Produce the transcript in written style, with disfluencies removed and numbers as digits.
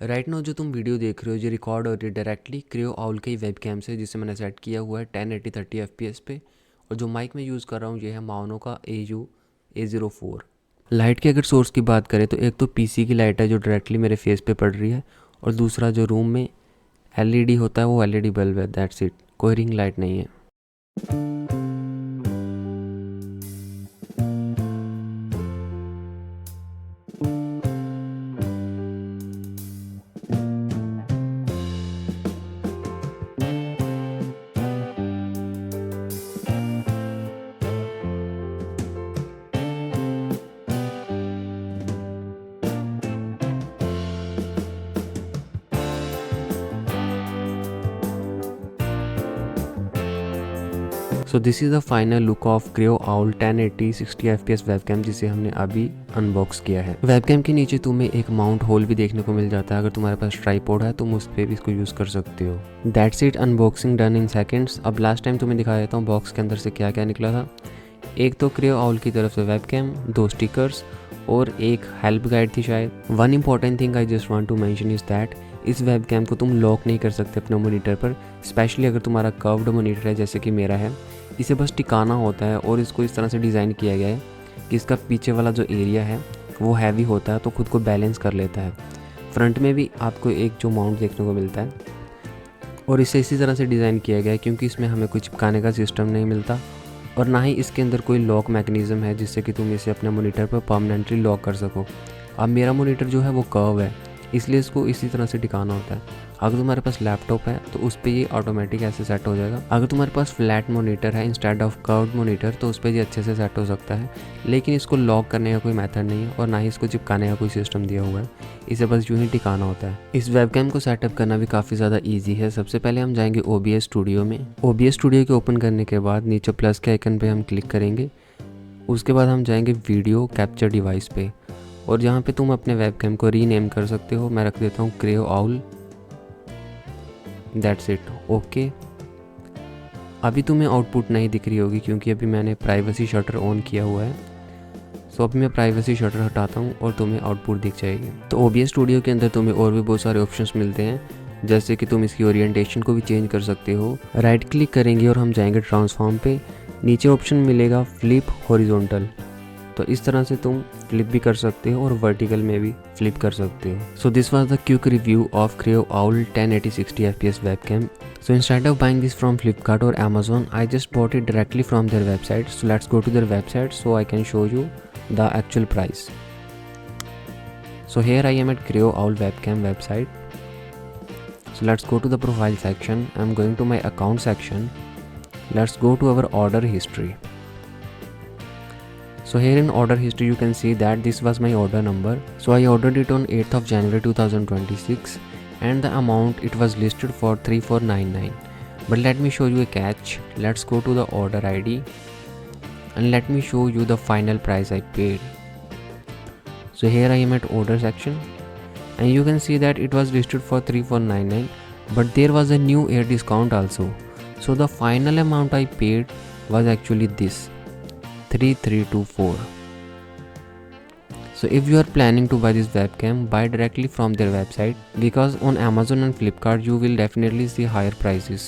Right now जो तुम video देख रहे हो जो रिकॉर्ड हो रही है डायरेक्टली क्रियो आउल के ही वेब कैम से, जिसे मैंने सेट किया हुआ है 1080 30 FPS पे। और जो माइक मैं यूज़ कर रहा हूँ ये है माउनो का AU-A04। लाइट की अगर सोर्स की बात करें तो एक तो पीसी की लाइट है जो डायरेक्टली मेरे फेस पे पड़ रही है, और दूसरा जो रूम में एलईडी होता है वो एलईडी बल्ब है। दैट्स इट, कोई रिंग लाइट नहीं है। So this is the final look of Kreo Owl 1080 60 FPS webcam, जिसे हमने अभी अनबॉक्स किया है। वेबकैम के नीचे तुम्हें एक माउंट होल भी देखने को मिल जाता है। अगर तुम्हारे पास ट्राइपॉड है तुम उस पर भी इसको यूज़ कर सकते हो। That's it, unboxing done in seconds. अब लास्ट टाइम तुम्हें दिखा देता हूँ बॉक्स के अंदर से क्या क्या निकला था। एक तो क्रियो आउल की तरफ से वेबकैम, 2 स्टिकर्स और एक हेल्प गाइड थी शायद। One important thing I just want to mention is that इस वेबकैम को तुम लॉक नहीं कर सकते अपने मॉनिटर पर, स्पेशली अगर तुम्हारा कर्व्ड मॉनिटर है जैसे कि मेरा है। इसे बस टिकाना होता है और इसको इस तरह से डिज़ाइन किया गया है कि इसका पीछे वाला जो एरिया है वो हैवी होता है तो खुद को बैलेंस कर लेता है। फ्रंट में भी आपको एक जो माउंट देखने को मिलता है, और इसे इसी तरह से डिज़ाइन किया गया है क्योंकि इसमें हमें कोई चिपकाने का सिस्टम नहीं मिलता, और ना ही इसके अंदर कोई लॉक मैकेनिज़्म है जिससे कि तुम इसे अपने मॉनिटर पर परमानेंटली लॉक कर सको। अब मेरा मॉनिटर जो है वो कर्व है, इसलिए इसको इसी तरह से टिकाना होता है। अगर तुम्हारे पास लैपटॉप है तो उस पर ये ऑटोमेटिक ऐसे सेट हो जाएगा। अगर तुम्हारे पास फ्लैट मॉनिटर है इंस्टेड ऑफ कर्व्ड मॉनिटर तो उस पर ये अच्छे से सेट हो सकता है, लेकिन इसको लॉक करने का कोई मेथड नहीं है और ना ही इसको चिपकाने का कोई सिस्टम दिया हुआ है। इसे बस यूँ ही टिकाना होता है। इस वेबकैम को सेटअप करना भी काफ़ी ज़्यादा ईजी है। सबसे पहले हम जाएंगे OBS स्टूडियो में। OBS स्टूडियो के ओपन करने के बाद नीचे प्लस के आइकन पर हम क्लिक करेंगे। उसके बाद हम जाएंगे वीडियो कैप्चर डिवाइस पे, और जहाँ पे तुम अपने वेबकैम को रीनेम कर सकते हो। मैं रख देता हूँ Kreo Owl. That's it, okay. अभी तुम्हें आउटपुट नहीं दिख रही होगी क्योंकि अभी मैंने प्राइवेसी शटर ऑन किया हुआ है। सो अभी मैं प्राइवेसी शटर हटाता हूँ और तुम्हें आउटपुट दिख जाएगी। तो OBS स्टूडियो के अंदर तुम्हें और भी बहुत सारे ऑप्शंस मिलते हैं, जैसे कि तुम इसकी ओरिएंटेशन को भी चेंज कर सकते हो। राइट क्लिक करेंगे और हम जाएंगे ट्रांसफॉर्म पे। नीचे ऑप्शन मिलेगा फ्लिप हॉरिजॉन्टल, तो इस तरह से तुम फ्लिप भी कर सकते हो और वर्टिकल में भी फ्लिप कर सकते हो। So this was the quick review of Kreo Owl 1080 60 FPS webcam. So instead of buying this from Flipkart or Amazon, I just bought it directly from their website. So let's go to their website so I can show you the actual price. So here I am at Creo Owl webcam website. So let's go to the profile section. I'm going to my account section. Let's go to our order history. So here in order history you can see that this was my order number. So I ordered it on 8th of January 2026 and the amount it was listed for 3499. But let me show you a catch. Let's go to the order ID and let me show you the final price I paid. So here I am at order section and you can see that it was listed for 3499, but there was a new air discount also. So the final amount I paid was actually this 3324. So if you are planning to buy this webcam, buy directly from their website, because on Amazon and Flipkart you will definitely see higher prices.